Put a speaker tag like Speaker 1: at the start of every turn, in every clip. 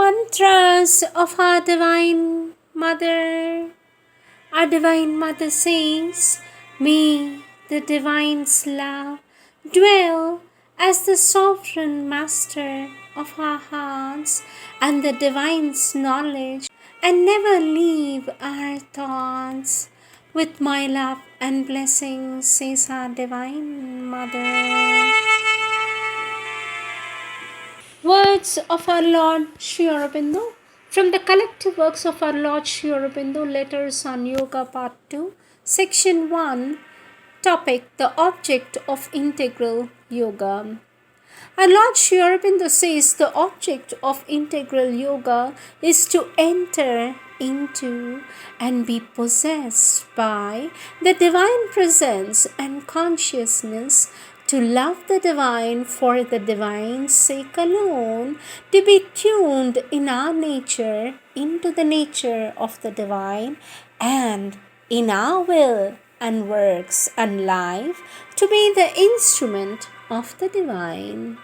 Speaker 1: Mantras of our Divine Mother. Our Divine Mother says, may the Divine's love dwell as the sovereign master of our hearts and the Divine's knowledge and never leave our thoughts. With my love and blessings, says our Divine Mother. Words of our Lord Sri Aurobindo from the collective works of our Lord Sri Aurobindo, Letters on Yoga Part 2, Section 1, Topic, the Object of Integral Yoga. Our Lord Sri Aurobindo says the object of integral yoga is to enter into and be possessed by the Divine Presence and consciousness, to love the Divine for the Divine's sake alone, to be tuned in our nature into the nature of the Divine, and in our will and works and life to be the instrument of the Divine.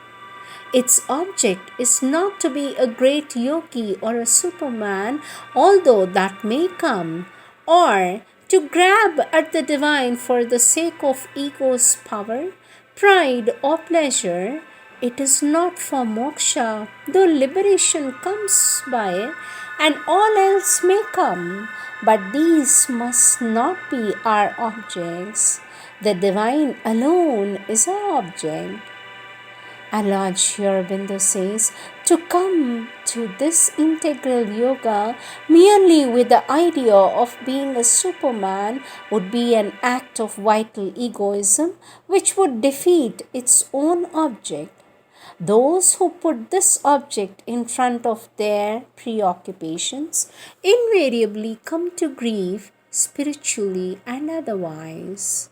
Speaker 1: Its object is not to be a great yogi or a superman, although that may come, or to grab at the Divine for the sake of ego's power, pride or pleasure. It is not for moksha, though liberation comes by it, and all else may come, but these must not be our objects. The Divine alone is our object. Our Lord Sri Aurobindo says, to come to this integral yoga merely with the idea of being a superman would be an act of vital egoism which would defeat its own object. Those who put this object in front of their preoccupations invariably come to grief spiritually and otherwise.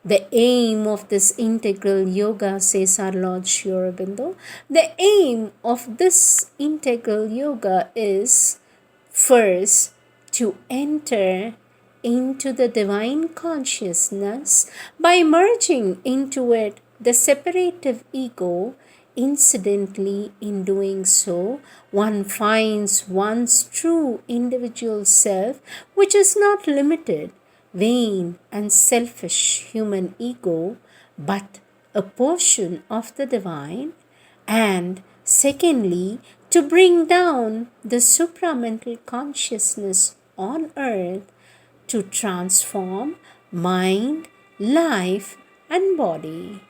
Speaker 1: The aim of this integral yoga, says our Lord Sri Aurobindo, the aim of this integral yoga is first to enter into the Divine consciousness by merging into it the separative ego. Incidentally, in doing so, one finds one's true individual self, which is not limited, vain and selfish human ego, but a portion of the Divine, and secondly, to bring down the supramental consciousness on earth to transform mind, life, and body.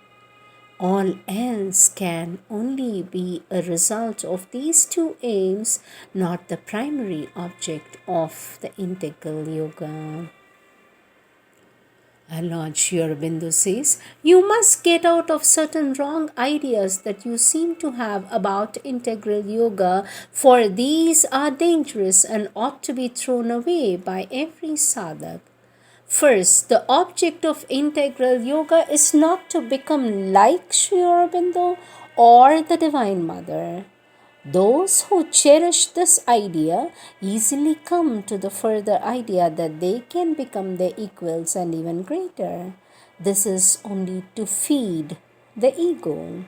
Speaker 1: All else can only be a result of these two aims, not the primary object of the integral yoga. Our Lord Sri Aurobindo says, you must get out of certain wrong ideas that you seem to have about integral yoga, for these are dangerous and ought to be thrown away by every sadhak. First, the object of integral yoga is not to become like Sri Aurobindo or the Divine Mother. Those who cherish this idea easily come to the further idea that they can become their equals and even greater. This is only to feed the ego.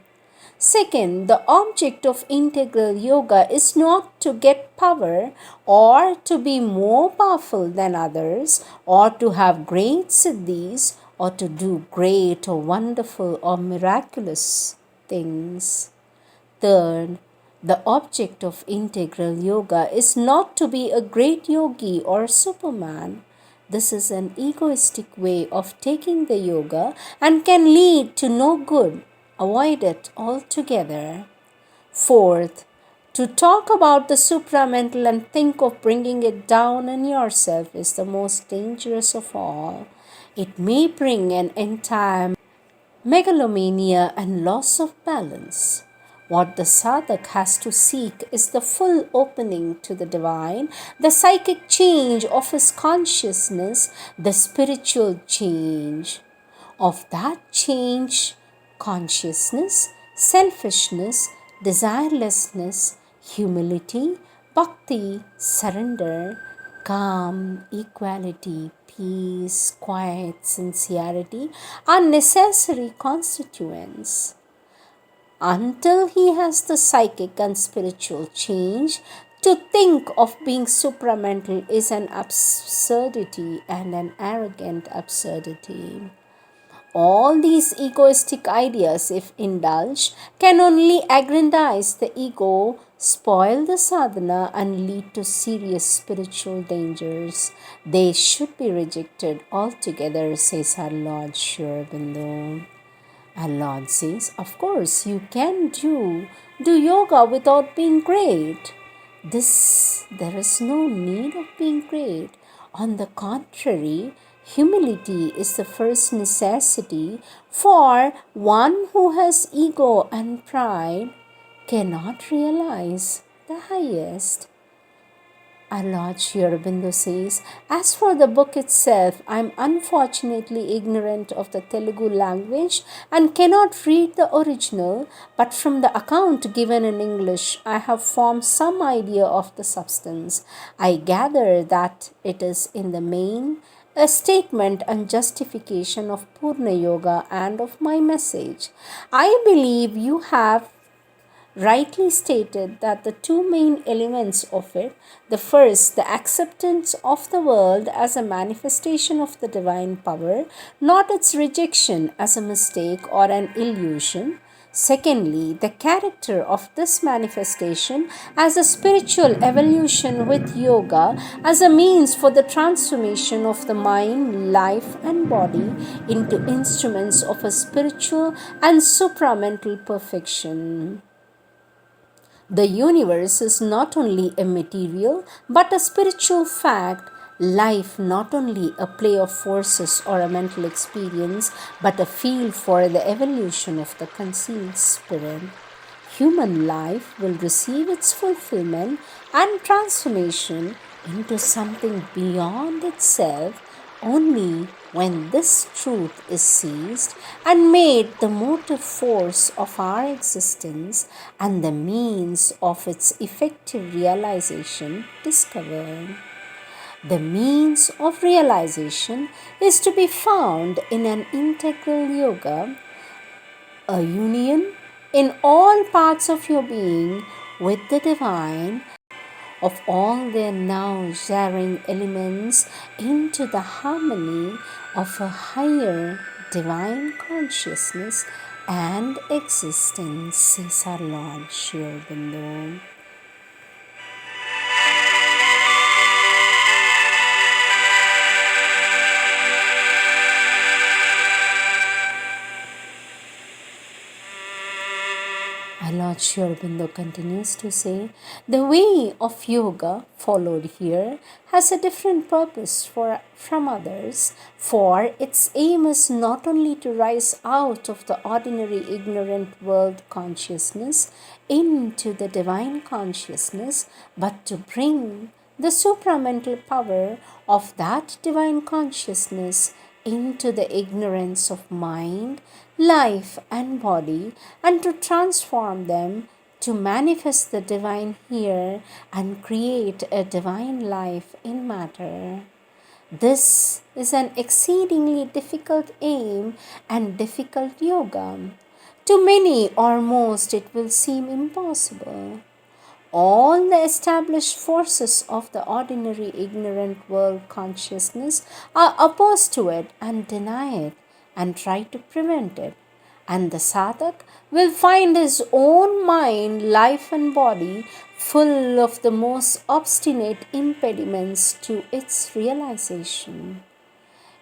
Speaker 1: Second, the object of integral yoga is not to get power or to be more powerful than others or to have great siddhis or to do great or wonderful or miraculous things. Third, the object of integral yoga is not to be a great yogi or superman. This is an egoistic way of taking the yoga and can lead to no good. Avoid it altogether. Fourth, to talk about the supramental and think of bringing it down in yourself is the most dangerous of all. It may bring an entire megalomania and loss of balance. What the sadhak has to seek is the full opening to the divine, the psychic change of his consciousness, the spiritual change. Of that change, consciousness, selfishness, desirelessness, humility, bhakti, surrender, calm, equality, peace, quiet, sincerity are necessary constituents. Until he has the psychic and spiritual change, to think of being supramental is an absurdity and an arrogant absurdity. All these egoistic ideas, if indulged, can only aggrandize the ego, spoil the sadhana, and lead to serious spiritual dangers. They should be rejected altogether, says our Lord Sri Aurobindo. Our Lord says, of course, you can do yoga without being great. There is no need of being great. On the contrary, humility is the first necessity, for one who has ego and pride cannot realize the highest. Our Lord Sri Aurobindo says, as for the book itself, I am unfortunately ignorant of the Telugu language and cannot read the original, but from the account given in English, I have formed some idea of the substance. I gather that it is in the main a statement and justification of Purna Yoga and of my message. I believe you have rightly stated that the two main elements of it, the first, the acceptance of the world as a manifestation of the divine power, not its rejection as a mistake or an illusion. Secondly, the character of this manifestation as a spiritual evolution with yoga as a means for the transformation of the mind, life, and body into instruments of a spiritual and supramental perfection. The universe is not only a material but a spiritual fact. Life not only a play of forces or a mental experience but a field for the evolution of the concealed spirit. Human life will receive its fulfillment and transformation into something beyond itself only when this truth is seized and made the motive force of our existence and the means of its effective realization discovered. The means of realization is to be found in an integral yoga, a union in all parts of your being with the divine, of all their now jarring elements into the harmony of a higher divine consciousness and existence, says our Lord Sri Aurobindo. Our Lord Sri Aurobindo continues to say, the way of yoga followed here has a different purpose from others, for its aim is not only to rise out of the ordinary ignorant world consciousness into the divine consciousness, but to bring the supramental power of that divine consciousness into the ignorance of mind, life, and body, and to transform them to manifest the divine here and create a divine life in matter. This is an exceedingly difficult aim and difficult yoga. To many or most, it will seem impossible. All the established forces of the ordinary ignorant world consciousness are opposed to it and deny it and try to prevent it. And the sadhak will find his own mind, life, and body full of the most obstinate impediments to its realization.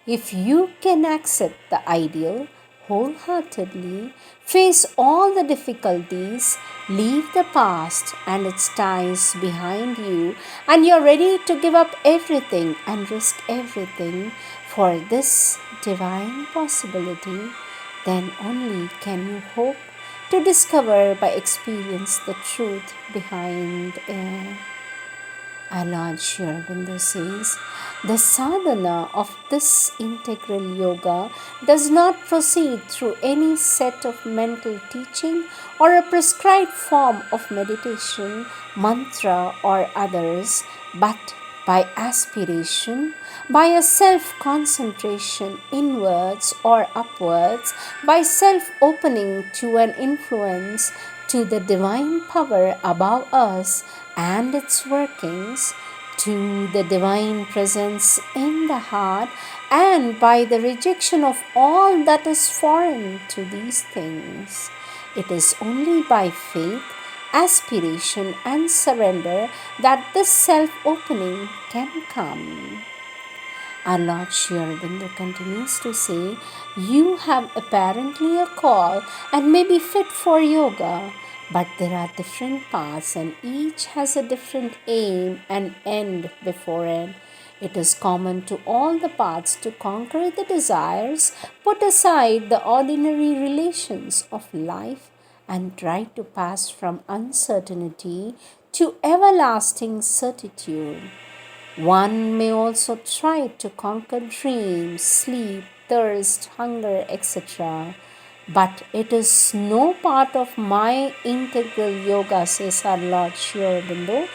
Speaker 1: If you can accept the ideal wholeheartedly, face all the difficulties, leave the past and its ties behind you, and you're ready to give up everything and risk everything for this divine possibility, then only can you hope to discover by experience the truth behind it. Our Lord Sri Aurobindo says, the sadhana of this integral yoga does not proceed through any set of mental teaching or a prescribed form of meditation, mantra or others, but by aspiration, by a self-concentration inwards or upwards, by self-opening to an influence to the divine power above us and its workings, to the divine presence in the heart, and by the rejection of all that is foreign to these things. It is only by faith, aspiration, and surrender that this self-opening can come. Our Lord Sri Aurobindo continues to say, you have apparently a call and may be fit for yoga, but there are different paths and each has a different aim and end before it. It is common to all the paths to conquer the desires, put aside the ordinary relations of life, and try to pass from uncertainty to everlasting certitude. One may also try to conquer dreams, sleep, thirst, hunger, etc. But it is no part of my integral yoga, says our Lord Sri Aurobindo.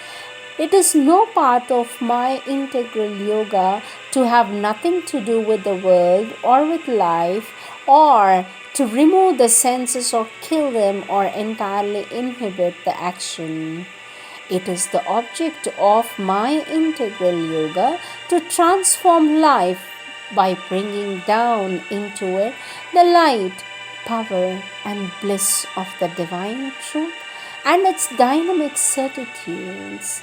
Speaker 1: It is no part of my integral yoga to have nothing to do with the world or with life, or to remove the senses or kill them or entirely inhibit the action. It is the object of my integral yoga to transform life by bringing down into it the light, power, and bliss of the divine truth and its dynamic certitudes.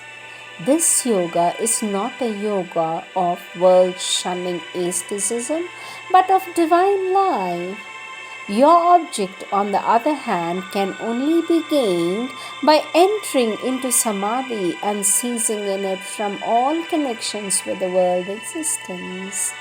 Speaker 1: This yoga is not a yoga of world shunning asceticism, but of divine life. Your object, on the other hand, can only be gained by entering into samadhi and ceasing in it from all connections with the world existence.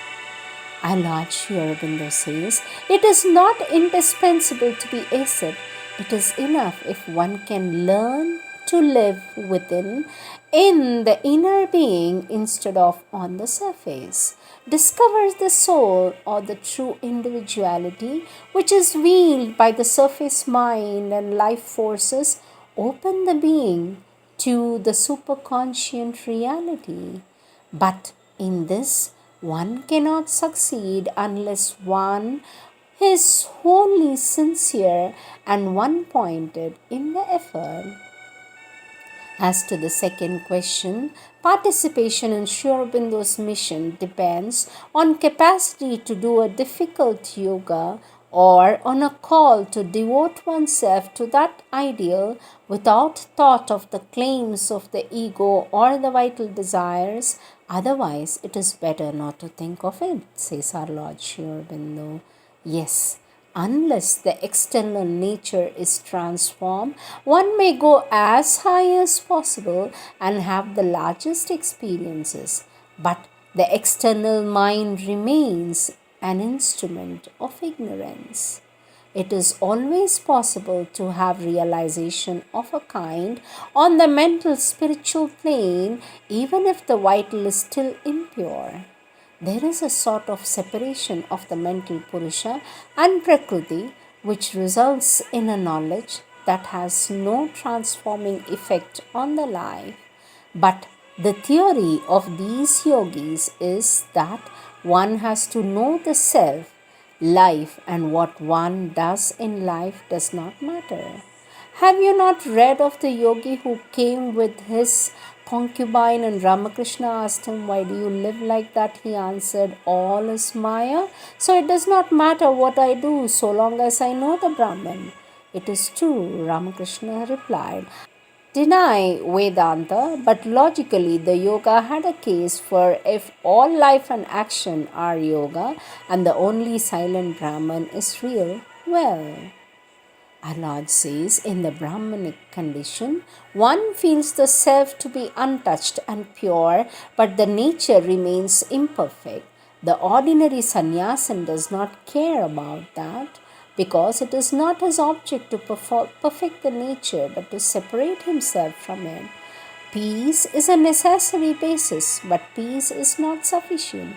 Speaker 1: Our Lord Sri Aurobindo says, it is not indispensable to be ascet. It is enough if one can learn to live within, in the inner being instead of on the surface. Discovers the soul or the true individuality which is veiled by the surface mind and life forces, open the being to the superconscient reality. But in this, one cannot succeed unless one is wholly sincere and one-pointed in the effort. As to the second question, participation in Sri Aurobindo's mission depends on capacity to do a difficult yoga or on a call to devote oneself to that ideal without thought of the claims of the ego or the vital desires. Otherwise, it is better not to think of it, says our Lord Sri Aurobindo. Yes, unless the external nature is transformed, one may go as high as possible and have the largest experiences, but the external mind remains an instrument of ignorance. It is always possible to have realization of a kind on the mental spiritual plane, even if the vital is still impure. There is a sort of separation of the mental Purusha and Prakriti which results in a knowledge that has no transforming effect on the life. But The theory of these yogis is that one has to know the self, life, and what one does in life does not matter. Have you not read of the yogi who came with his concubine and Ramakrishna asked him, "Why do you live like that?" He answered, "All is Maya, so it does not matter what I do so long as I know the Brahman." "It is true," Ramakrishna replied. Deny Vedanta, but logically the yoga had a case for if all life and action are yoga and the only silent Brahman is real, well, our Lord says in the Brahmanic condition, one feels the self to be untouched and pure, but the nature remains imperfect. The ordinary sannyasin does not care about that because it is not his object to perfect the nature but to separate himself from it. Peace is a necessary basis, but peace is not sufficient.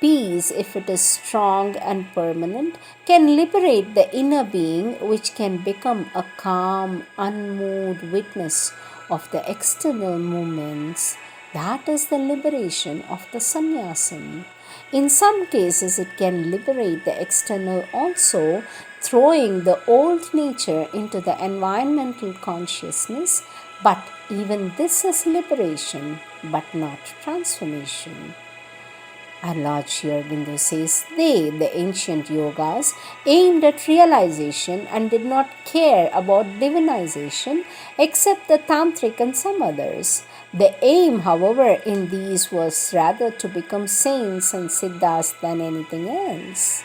Speaker 1: Peace, if it is strong and permanent, can liberate the inner being, which can become a calm, unmoved witness of the external movements. That is the liberation of the sannyasin. In some cases, it can liberate the external also, throwing the old nature into the environmental consciousness, but even this is liberation, but not transformation. Our Lord Sri Aurobindo says they, the ancient yogas, aimed at realization and did not care about divinization except the tantric and some others. The aim, however, in these was rather to become saints and siddhas than anything else.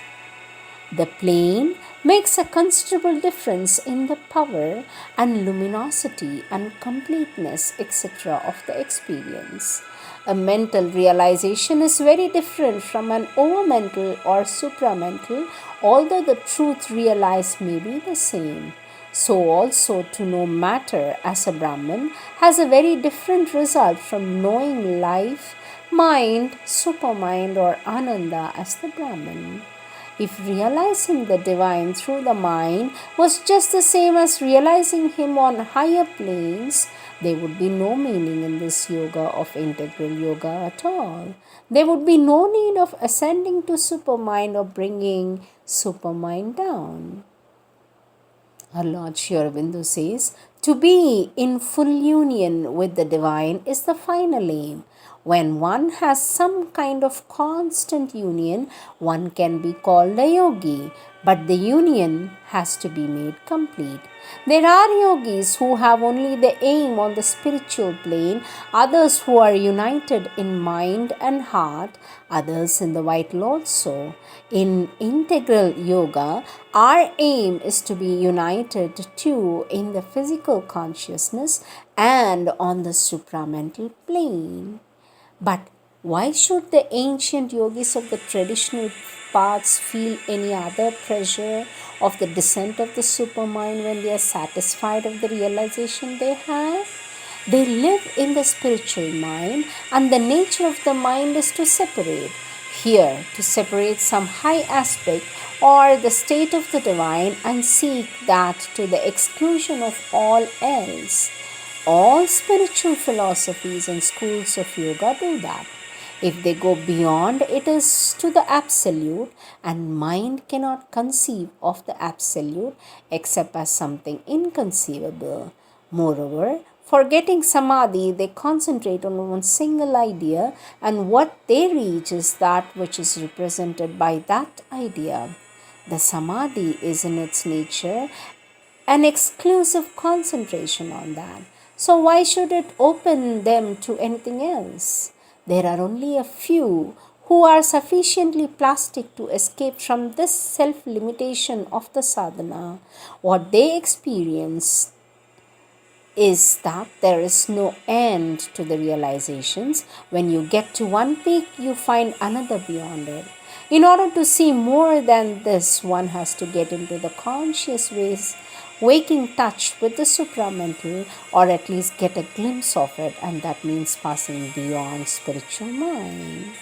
Speaker 1: The plane makes a considerable difference in the power and luminosity and completeness, etc., of the experience. A mental realization is very different from an overmental or supramental, although the truth realized may be the same. So also to know matter as a Brahman has a very different result from knowing life, mind, supermind, or Ananda as the Brahman. If realizing the divine through the mind was just the same as realizing him on higher planes, there would be no meaning in this yoga of integral yoga at all. There would be no need of ascending to supermind or bringing supermind down. Our Lord Sri Aurobindo says, to be in full union with the divine is the final aim. When one has some kind of constant union, one can be called a yogi, but the union has to be made complete. There are yogis who have only the aim on the spiritual plane, others who are united in mind and heart, others in the vital also. In integral yoga, our aim is to be united too in the physical consciousness and on the supramental plane. But why should the ancient yogis of the traditional paths feel any other pressure of the descent of the supermind when they are satisfied of the realization they have? They live in the spiritual mind, and the nature of the mind is to separate. Here, to separate some high aspect or the state of the divine and seek that to the exclusion of all else. All spiritual philosophies and schools of yoga do that. If they go beyond, it is to the absolute, and mind cannot conceive of the absolute except as something inconceivable. Moreover, for getting samadhi, they concentrate on one single idea, and what they reach is that which is represented by that idea. The samadhi is in its nature an exclusive concentration on that. So why should it open them to anything else? There are only a few who are sufficiently plastic to escape from this self-limitation of the sadhana. What they experience is that there is no end to the realizations. When you get to one peak, you find another beyond it. In order to see more than this, one has to get into the conscious waking touch with the supramental, or at least get a glimpse of it, and that means passing beyond spiritual mind.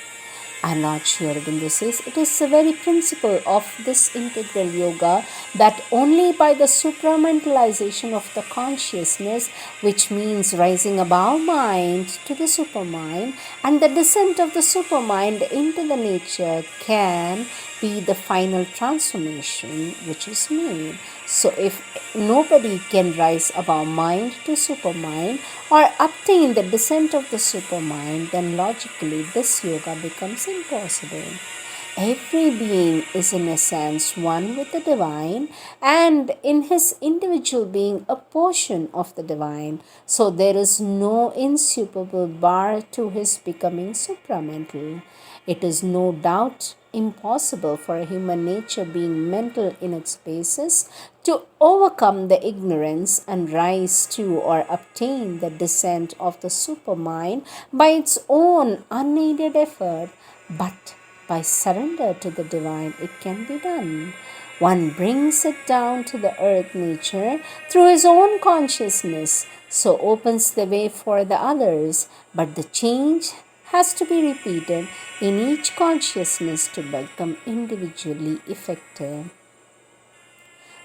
Speaker 1: Our Lord Sri Aurobindo says it is the very principle of this integral yoga that only by the supramentalization of the consciousness, which means rising above mind to the supermind, and the descent of the supermind into the nature, can be the final transformation which is made. So if nobody can rise above mind to supermind or obtain the descent of the supermind, then logically this yoga becomes impossible. Every being is in essence one with the divine, and in his individual being a portion of the divine. So there is no insuperable bar to his becoming supramental. It is no doubt impossible for a human nature being mental in its basis to overcome the ignorance and rise to or obtain the descent of the supermind by its own unaided effort, but by surrender to the divine it can be done. One brings it down to the earth nature through his own consciousness, so opens the way for the others, but the change has to be repeated in each consciousness to become individually effective.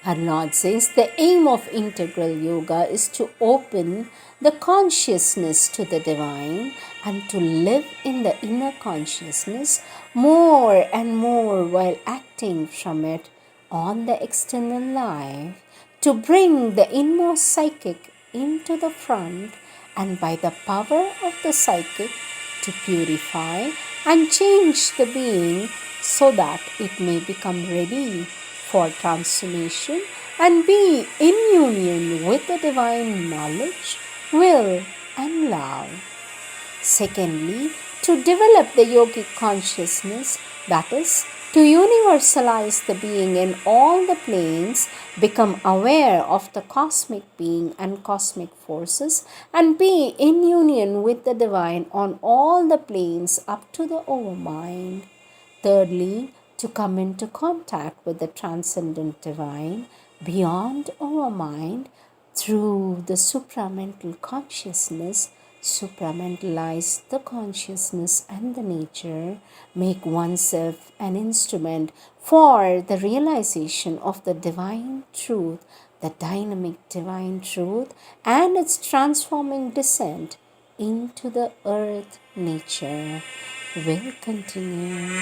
Speaker 1: Our Lord says the aim of integral yoga is to open the consciousness to the divine and to live in the inner consciousness more and more while acting from it on the external life, to bring the inmost psychic into the front, and by the power of the psychic to purify and change the being so that it may become ready for transformation and be in union with the divine knowledge, will, and love. Secondly, to develop the yogic consciousness, that is, to universalize the being in all the planes, become aware of the cosmic being and cosmic forces, and be in union with the divine on all the planes up to the overmind. Thirdly, to come into contact with the transcendent divine beyond our mind through the supramental consciousness, supramentalize the consciousness and the nature, make oneself an instrument for the realization of the divine truth, the dynamic divine truth, and its transforming descent into the earth nature. Will continue.